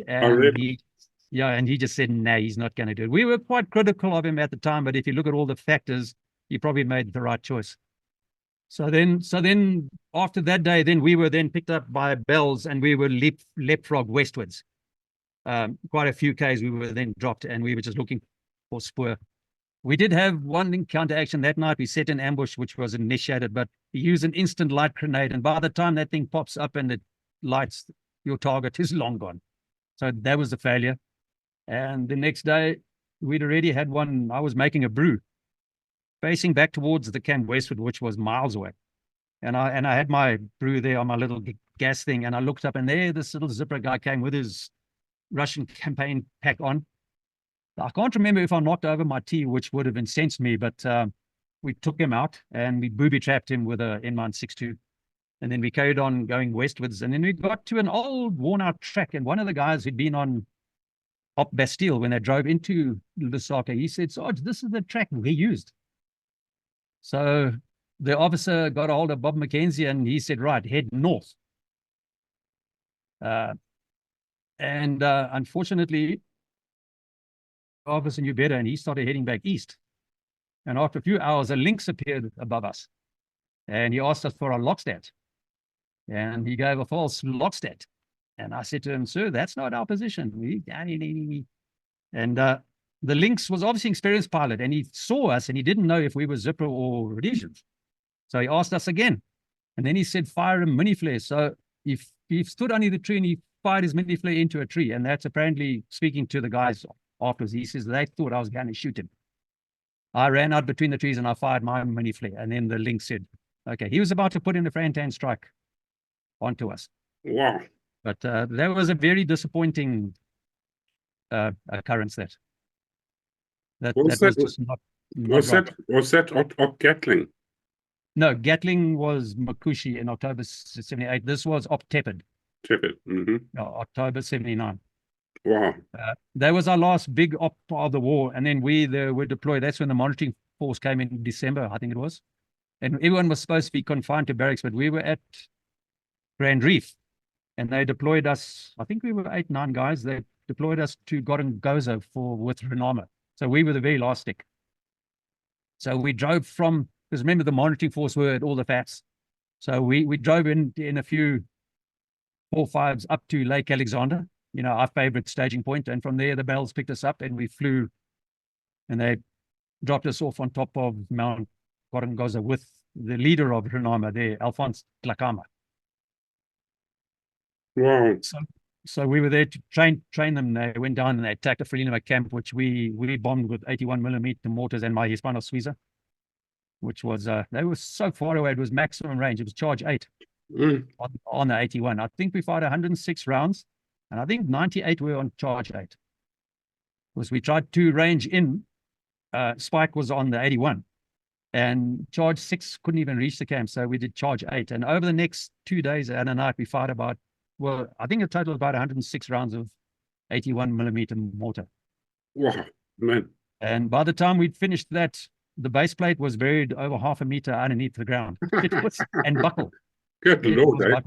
And read. he just said, nah, he's not going to do it. We were quite critical of him at the time, but if you look at all the factors, he probably made the right choice. So then after that day, then we were then picked up by bells and we were leapfrog westwards. Quite a few Ks we were then dropped and we were just looking for spoor. We did have one encounter action that night. We set an ambush, which was initiated, but he used an instant light grenade. And by the time that thing pops up and it lights, your target is long gone. So that was a failure. And the next day, we'd already had one. I was making a brew facing back towards the camp westward, which was miles away. And I had my brew there on my little gas thing. And I looked up and there, this little zipper guy came with his Russian campaign pack on. I can't remember if I knocked over my tea, which would have incensed me, but we took him out and we booby-trapped him with a N962. And then we carried on going westwards. And then we got to an old worn-out track. And one of the guys who'd been on Op Bastille when they drove into Lusaka, he said, Sarge, this is the track we used. So the officer got a hold of Bob McKenzie and he said, right, head north. Unfortunately, the officer knew better and he started heading back east. And after a few hours, a lynx appeared above us. And he asked us for a lockstat. And he gave a false lockstat. And I said to him, sir, that's not our position. And the lynx was obviously an experienced pilot, and he saw us, and he didn't know if we were Zipper or Rhodesians. So he asked us again. And then he said, fire a mini flare. So he stood under the tree, and he fired his mini flare into a tree. And that's apparently speaking to the guys afterwards. He says, they thought I was going to shoot him. I ran out between the trees, and I fired my mini flare. And then the lynx said, okay, he was about to put in a Frantan strike onto us. Wow. But that was a very disappointing occurrence. Was that Op Gatling? No, Gatling was Makushi in October 78. This was Op Tepid. October 79. Wow. That was our last big op of the war. And then we were deployed. That's when the monitoring force came in December, I think it was. And everyone was supposed to be confined to barracks, but we were at Grand Reef. And they deployed us, I think we were 8, 9 guys. They deployed us to Gorongosa with Renama. So we were the very last stick. So we drove from, because remember the monitoring force were at all the FATs. So we drove in a few 4-5s up to Lake Alexander, our favorite staging point. And from there, the bells picked us up and we flew and they dropped us off on top of Mount Gorongosa with the leader of Renama there, Alphonse Tlakama. Wow. So we were there to train them. They went down and they attacked a Frelimo camp, which we bombed with 81mm mortars and my Hispano Suiza, which was, they were so far away. It was maximum range. It was charge 8 on the 81. I think we fired 106 rounds, and I think 98 were on charge 8. Because we tried to range in, Spike was on the 81, and charge 6 couldn't even reach the camp, so we did charge 8. And over the next 2 days and a night, we fired about, well, I think a total of about 106 rounds of 81mm mortar. Wow, man. And by the time we'd finished that, the base plate was buried over 0.5 meter underneath the ground. And buckled. Good Lord, eh?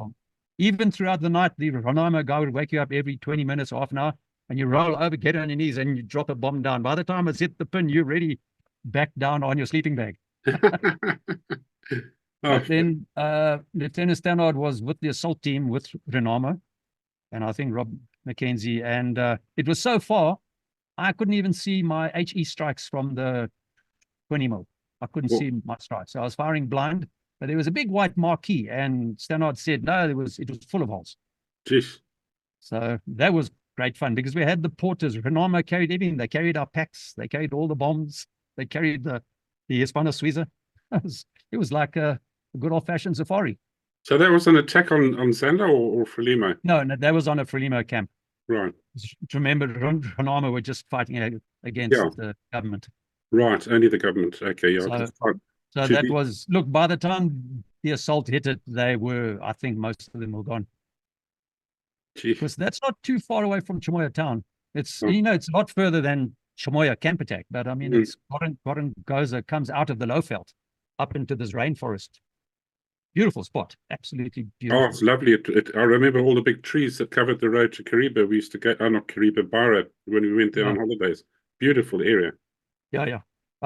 Even throughout the night, the Renama guy would wake you up every 20 minutes, half an hour, and you roll over, get on your knees, and you drop a bomb down. By the time it's hit the pin, you're ready back down on your sleeping bag. But then Lieutenant Stannard was with the assault team with Renama, and I think Rob McKenzie, and it was so far, I couldn't even see my HE strikes from the 20mm. I couldn't see my strikes. So I was firing blind, but there was a big white marquee, and Stannard said, no, it was full of holes. Jeez. So that was great fun because we had the porters. Renama carried everything. They carried our packs. They carried all the bombs. They carried the Hispano Suiza. It was like a good old-fashioned safari. So that was an attack on Zanda or Frelimo? No, that was on a Frelimo camp. Right. Remember, Renama were just fighting against the government. Right, only the government. Okay, yeah. So that was, look, by the time the assault hit it, they were, I think most of them were gone. Because that's not too far away from Chimoya town. It's, it's a lot further than Chimoya camp attack, but I mean, it's Gorongosa comes out of the Lowveld up into this rainforest. beautiful spot, absolutely Oh, beautiful. it's lovely. I remember all the big trees that covered the road to Kariba. We used to go, not Kariba, Barra, when we went there on holidays. Beautiful area. Yeah.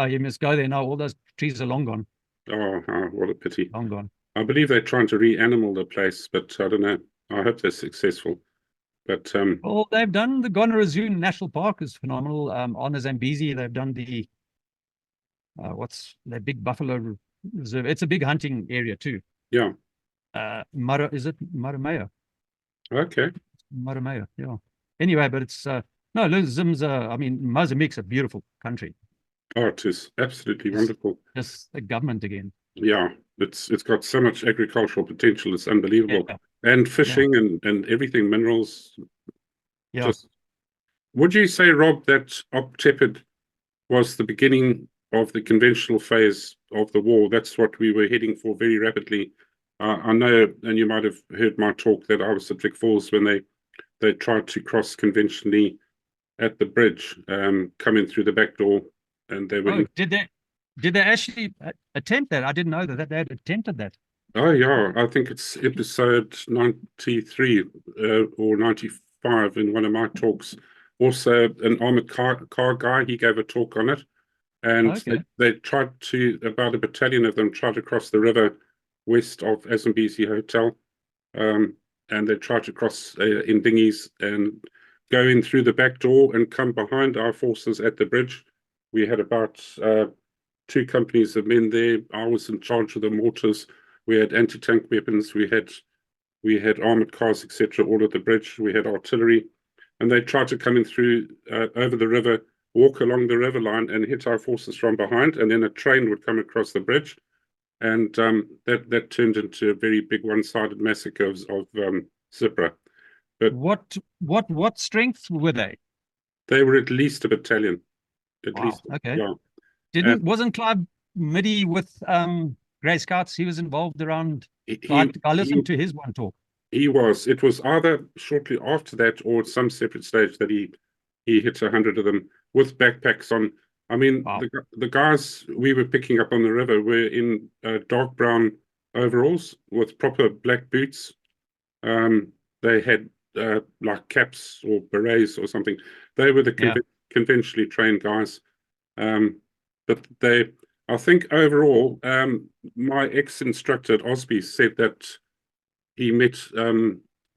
You must go there now. All those trees are long gone. Oh, what a pity. Long gone. I believe they're trying to reanimal the place, but I don't know. I hope they're successful. But well, they've done the Gonorrhea National Park is phenomenal. On the Zambezi, they've done the what's the big buffalo reserve? It's a big hunting area too. Yeah. Is it Maramea? Okay. Maramea, yeah. Anyway, but it's no, Zim's I mean, Mozambique's a beautiful country. Oh, it is absolutely wonderful. Just the government again. Yeah, it's got so much agricultural potential. It's unbelievable. Yeah. And fishing and everything, minerals. Yeah. Would you say, Rob, that Op Tepid was the beginning of the conventional phase of the war? That's what we were heading for very rapidly. I know, and you might have heard my talk, that I was at Vic Falls when they tried to cross conventionally at the bridge, coming through the back door, and they were. Oh, did they actually attempt that? I didn't know that they had attempted that. Oh yeah, I think it's episode 93 or 95 in one of my talks. Also, an armored car guy, he gave a talk on it, and they tried to, about a battalion of them tried to cross the river west of Zambezi Hotel, and they tried to cross in dinghies and go in through the back door and come behind our forces at the bridge. We had about 2 companies of men there. I was in charge of the mortars. We had anti-tank weapons. We had armored cars, etc. All at the bridge. We had artillery, and they tried to come in through over the river, walk along the river line, and hit our forces from behind. And then a train would come across the bridge, and that turned into a very big one-sided massacre of Zipra. But what strength were they? They were at least a battalion. At least, okay. Yeah. Wasn't Clive Middy with Grey Scouts? He was involved around. I listened to his one talk. He was. It was either shortly after that or at some separate stage that he hit 100 of them with backpacks on. I mean, the guys we were picking up on the river were in dark brown overalls with proper black boots. They had like caps or berets or something. They were the conventionally trained guys. But I think overall, my ex-instructor at Osby said that he met,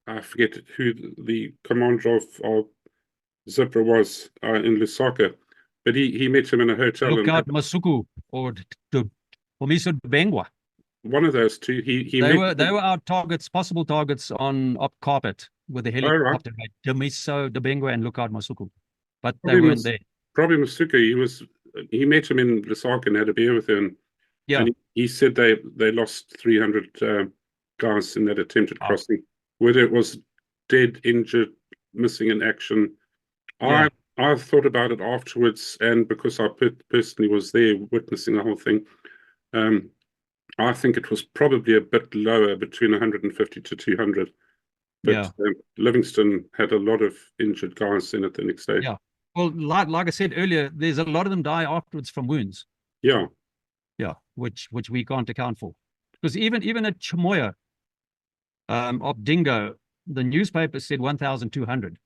I forget who the commander of Zipra was in Lusaka, but he met him in a hotel. Lookout Masuku or Pomiso Bengwa. One of those two. They were our targets, possible targets on Op Carpet with the helicopter. Right? Demiso, Debengwa, and Lookout Masuku, but they weren't there. Probably Masuku. He met him in Lusaka and had a beer with him. Yeah, and he said they lost 300 guys in that attempted crossing. Whether it was dead, injured, missing in action, I thought about it afterwards, and because I personally was there witnessing the whole thing, I think it was probably a bit lower, between 150 to 200. But Livingston had a lot of injured guys in it the next day. Yeah. Well, like I said earlier, there's a lot of them die afterwards from wounds. Yeah. Yeah, which we can't account for. Because even at Chamoya, of Dingo, the newspaper said 1,200.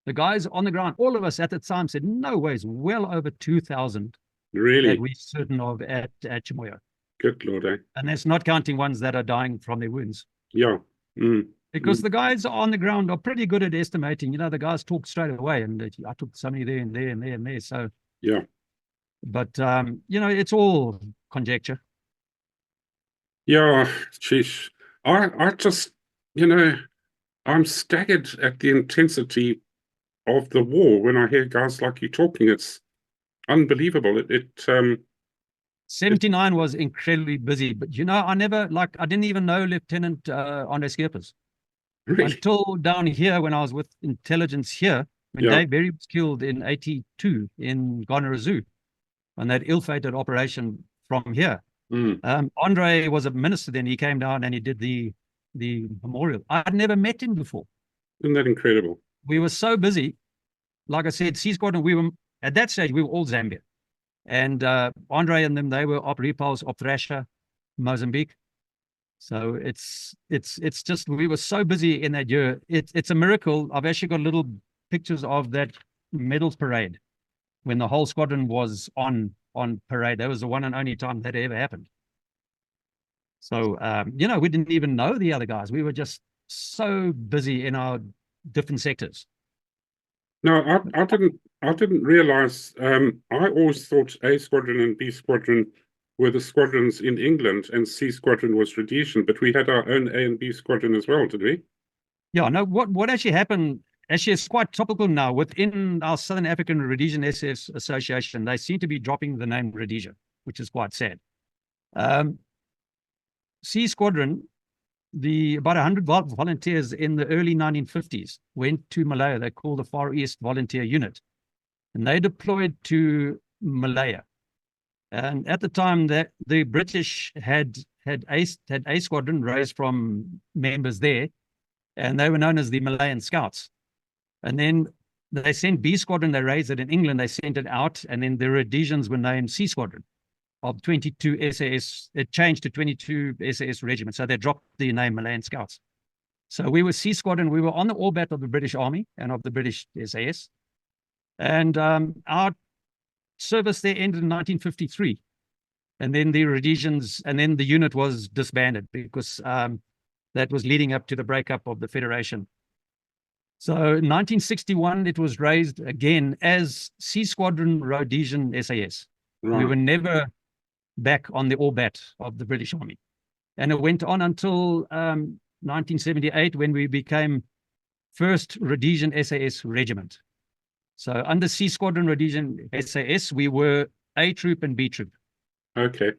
The guys on the ground, all of us at the time said, no way, it's well over 2,000. Really? That we're certain of at Chamoya. Good Lord, eh? And that's not counting ones that are dying from their wounds. Yeah. Because the guys on the ground are pretty good at estimating. You know, the guys talk straight away, and I took somebody there and there and there and there. So, yeah. But, it's all conjecture. Yeah, sheesh. I just, I'm staggered at the intensity of the war when I hear guys like you talking. It's unbelievable. 79 was incredibly busy, but I didn't even know Lieutenant Andre Scherpers. Really? Until down here when I was with intelligence here, when Dave Berry was killed in 82 in Gonorrhea, on that ill-fated operation from here. Andre was a minister then. He came down and he did the memorial. I'd never met him before. Isn't that incredible? We were so busy. Like I said, C Squadron, at that stage, we were all Zambia. And Andre and them, they were Op Repulse, Op Thrasher, Mozambique. So it's just, we were so busy in that year. It's a miracle. I've actually got little pictures of that medals parade when the whole squadron was on parade. That was the one and only time that ever happened. So, you know, we didn't even know the other guys. We were just so busy in our different sectors. No, I didn't realize. I always thought A Squadron and B Squadron were the squadrons in England, and C Squadron was Rhodesian. But we had our own A and B Squadron as well, did we? Yeah. No. What actually happened? Actually, it's quite topical now within our Southern African Rhodesian SAS Association. They seem to be dropping the name Rhodesia, which is quite sad. C Squadron, about 100 volunteers in the early 1950s went to Malaya. They called the Far East Volunteer Unit, and they deployed to Malaya. And at the time, that the British had A Squadron raised from members there, and they were known as the Malayan Scouts. And then they sent B Squadron. They raised it in England. They sent it out, and then the Rhodesians were named C Squadron of 22 SAS. It changed to 22 SAS regiments. So they dropped the name Malayan Scouts. So we were C Squadron. We were on the orbit of the British Army and of the British SAS. And our service there ended in 1953. And then the Rhodesians, and then the unit was disbanded because that was leading up to the breakup of the Federation. So in 1961, it was raised again as C Squadron Rhodesian SAS. Right. We were never back on the orbit of the British Army. And it went on until 1978 when we became first Rhodesian SAS regiment. So under C Squadron Rhodesian SAS, we were A Troop and B Troop. Okay.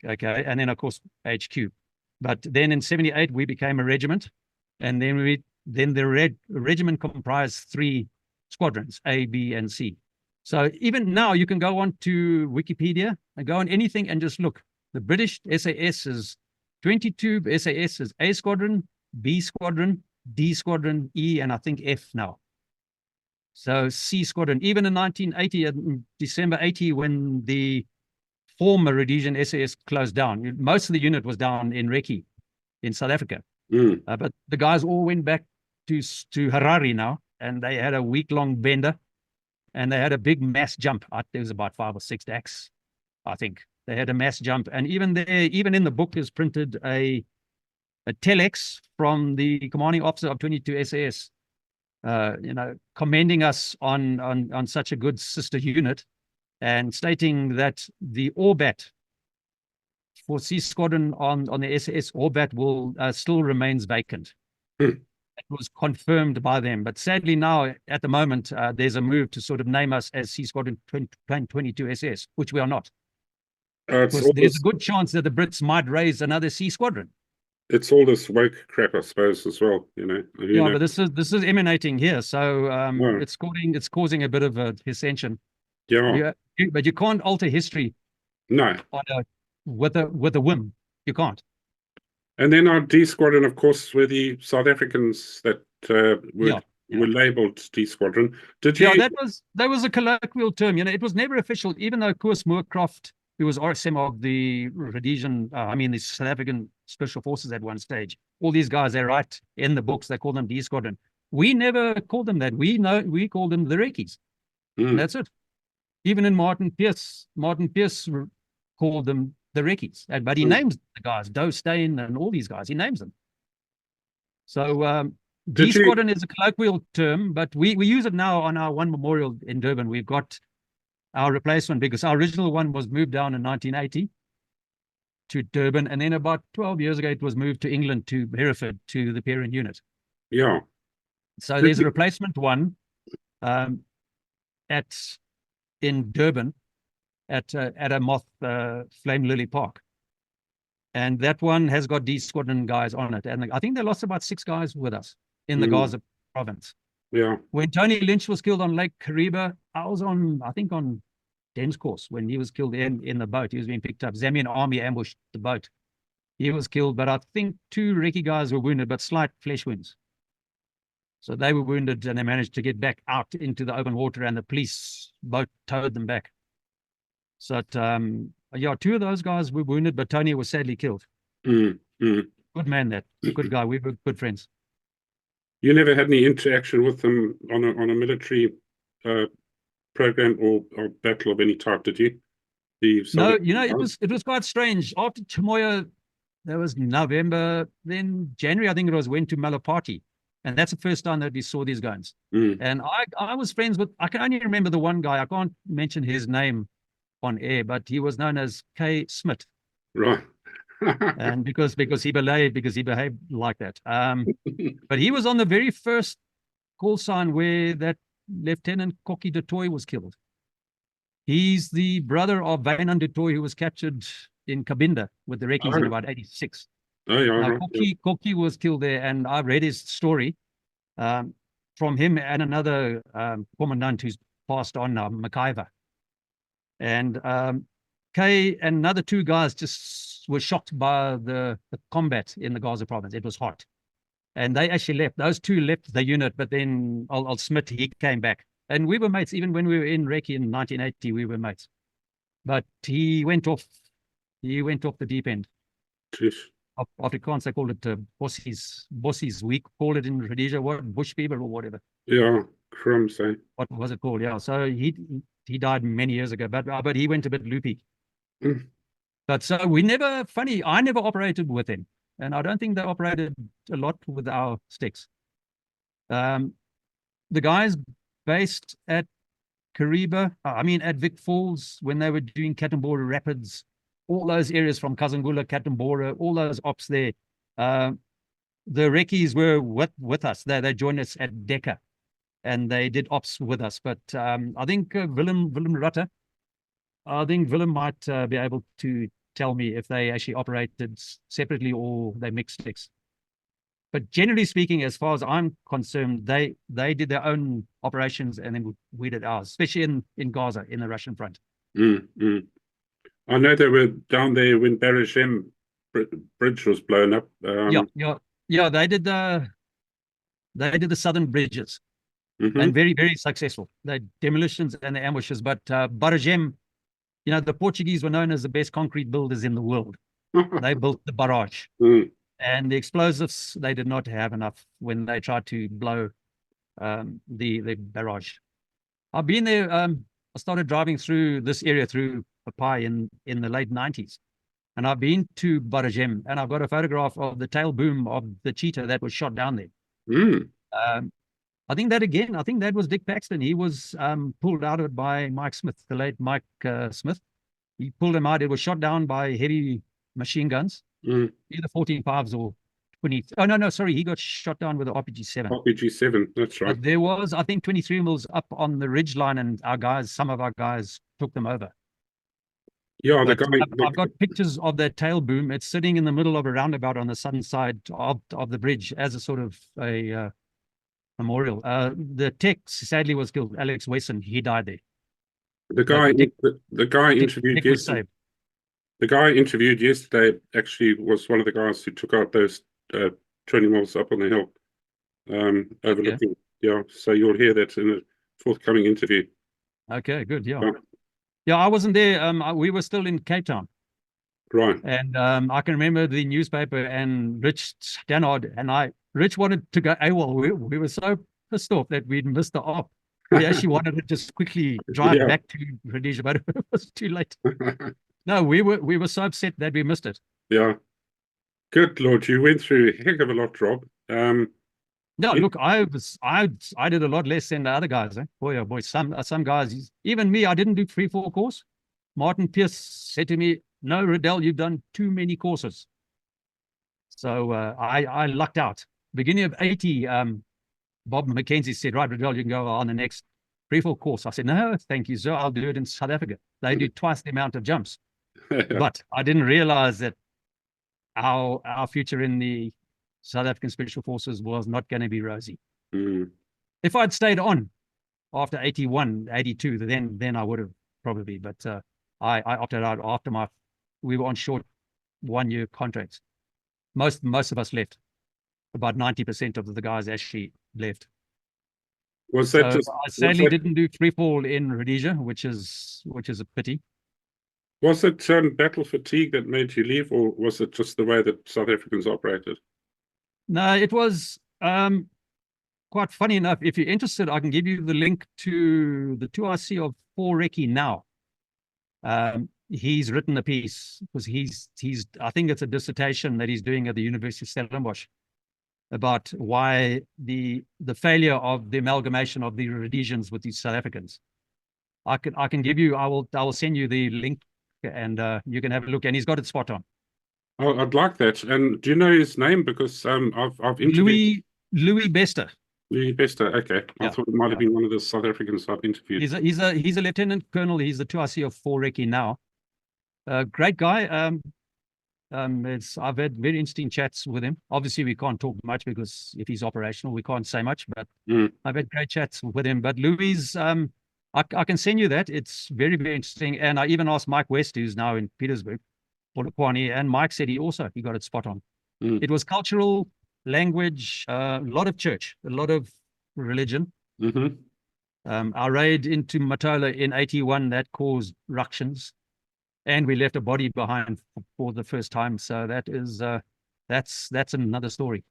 Okay. And then, of course, HQ. But then in 78, we became a regiment. And then the regiment comprised 3 squadrons, A, B, and C. So even now, you can go on to Wikipedia and go on anything and just look. The British SAS is 22 SAS is A Squadron, B Squadron, D Squadron, E, and I think F now. So C Squadron, even in 1980, December 80, when the former Rhodesian SAS closed down, most of the unit was down in Reki in South Africa. But the guys all went back to Harare now, and they had a week-long bender, and they had a big mass jump. There was about 5 or 6 decks, I think. They had a mass jump, and even in the book is printed a telex from the commanding officer of 22 SAS, you know, commending us on such a good sister unit, and stating that the orbit for C Squadron on the SAS orbit will still remains vacant. It was confirmed by them, but sadly now at the moment there's a move to sort of name us as C Squadron 22 SS, which we are not. There's a good chance that the Brits might raise another C Squadron. It's all this woke crap, I suppose, as well. You know. Yeah, but this is emanating here, so it's causing a bit of a dissension. Yeah, but you can't alter history. No. With a whim, you can't. And then our D Squadron, of course, were the South Africans that were labelled D Squadron. Did you? Yeah, that was a colloquial term. You know, it was never official, even though Koos Moorcroft, who was RSM of the Rhodesian, the South African Special Forces at one stage. All these guys, they write in the books, they call them D Squadron. We never called them that. We called them the Rekis. That's it. Even in Martin Pierce called them the Rekis, but he names the guys, Doe Stain and all these guys. He names them. So D Squadron is a colloquial term, but we use it now on our one memorial in Durban. We've got our replacement because our original one was moved down in 1980 to Durban, and then about 12 years ago it was moved to England, to Hereford, to the parent unit. Yeah. So there's a replacement one in Durban at a Moth Flame Lily Park, and that one has got D Squadron guys on it, and I think they lost about 6 guys with us in the Gaza province. Yeah. When Tony Lynch was killed on Lake Kariba, I was on Den's course when he was killed in the boat. He was being picked up. Zambian army ambushed the boat. He was killed, but I think 2 Reki guys were wounded, but slight flesh wounds. So they were wounded, and they managed to get back out into the open water, and the police boat towed them back. So, 2 of those guys were wounded, but Tony was sadly killed. Good man, that good guy. We were good friends. You never had any interaction with them on a military program or battle of any type, did you? No, you know, it was quite strange. After Chamoya, that was November, then January, I think it was, went to Malapati. And that's the first time that we saw these guns. And I was friends with, I can only remember the one guy. I can't mention his name on air, but he was known as K. Smith. Right. And because he behaved like that. But he was on the very first call sign where that Lieutenant Kokkie du Toit was killed. He's the brother of Wynand du Toit, who was captured in Cabinda with the Rekkies in about 86. Oh, yeah. Now, Kokkie was killed there, and I read his story from him and another commandant who's passed on now, McIver. And Kay and another two guys just were shocked by the combat in the Gaza province. It was hot. And they actually left. Those two left the unit, but then Al Smith, he came back. And we were mates. Even when we were in Rekki in 1980, we were mates. But he went off the deep end. Jeez. Afrikaans, they called it Bossies Week, called it in Rhodesia, what, bush fever or whatever. Yeah, crumbs, eh? What was it called? Yeah, so he died many years ago, but he went a bit loopy. But so I never operated with him, and I don't think they operated a lot with our sticks. The guys based at Kariba, at Vic Falls, when they were doing Katambora Rapids, all those areas from Kazangula, Katambora, all those ops there. The Rekkies were with us. They joined us at Decca, and they did ops with us. But I think Willem Rutter, Willem might be able to tell me if they actually operated separately or they mixed sticks. But generally speaking, as far as I'm concerned, they did their own operations, and then we did ours, especially in Gaza, in the Russian front. I know they were down there when Barajim bridge was blown up. Yeah. They did the southern bridges, and very, very successful. The demolitions and the ambushes. But Barajim, the Portuguese were known as the best concrete builders in the world. They built the barrage, and the explosives, they did not have enough when they tried to blow the barrage. I've been there. I started driving through this area through Papai in the late 90s. And I've been to Barajim, and I've got a photograph of the tail boom of the cheetah that was shot down there. I think that was Dick Paxton. He was pulled out of it by Mike Smith, the late Mike Smith. He pulled him out. It was shot down by heavy machine guns, either 14.5s or 20. Oh, no, sorry. He got shot down with an RPG-7. RPG-7, that's right. But there was, I think, 23 mils up on the ridge line, and some of our guys took them over. Yeah, I've got pictures of that tail boom. It's sitting in the middle of a roundabout on the southern side of the bridge as a sort of a memorial. The tech sadly was killed. Alex Wesson, he died there. The guy interviewed yesterday actually was one of the guys who took out those 20 miles up on the hill, overlooking. Yeah, so you'll hear that in a forthcoming interview. Okay, good. Yeah. Yeah, I wasn't there. We were still in Cape Town. Right. And I can remember the newspaper and Rich Stannard and Rich wanted to go AWOL. We were so pissed off that we'd missed the op. We actually wanted to just quickly drive back to Rhodesia, but it was too late. No, we were so upset that we missed it. Yeah. Good Lord, you went through a heck of a lot, Rob. No, look, I did a lot less than the other guys. Boy, oh boy, some guys, even me, I didn't do 3-4 course. Martin Pierce said to me, "No, Riddell, you've done too many courses." So I lucked out. Beginning of 80, Bob McKenzie said, "Right, Riddell, you can go on the next 3-4 course." I said, "No, thank you, sir. I'll do it in South Africa. They do twice the amount of jumps." But I didn't realize that our future in the South African Special Forces was not going to be rosy. If I'd stayed on after 81, 82, then I would have probably, but I opted out after we were on short 1-year contracts. Most of us left. About 90% of the guys actually left. Was that I sadly didn't do 3-4 in Rhodesia, which is a pity. Was it battle fatigue that made you leave, or was it just the way that South Africans operated? No, it was quite funny enough. If you're interested, I can give you the link to the 2RC of 4 Recce now. He's written a piece because he's I think it's a dissertation that he's doing at the University of Stellenbosch about why the failure of the amalgamation of the Rhodesians with the South Africans. I can give you, I will send you the link, and you can have a look, and he's got it spot on. Oh, I'd like that. And do you know his name? Because I've interviewed Louis Bester. Louis Bester. Okay, I Yeah, thought it might have yeah. been one of the South Africans I've interviewed. He's a lieutenant colonel. He's the 2RC of 4 Recce now. Great guy. I've had very interesting chats with him. Obviously, we can't talk much because if he's operational, we can't say much. But I've had great chats with him. But Louis, I can send you that. It's very, very interesting. And I even asked Mike West, who's now in Petersburg, Polokwane, and Mike said he got it spot on. It was cultural, language, a lot of church, a lot of religion. Our raid into Matola in 81, that caused ructions, and we left a body behind for the first time. So that is that's another story.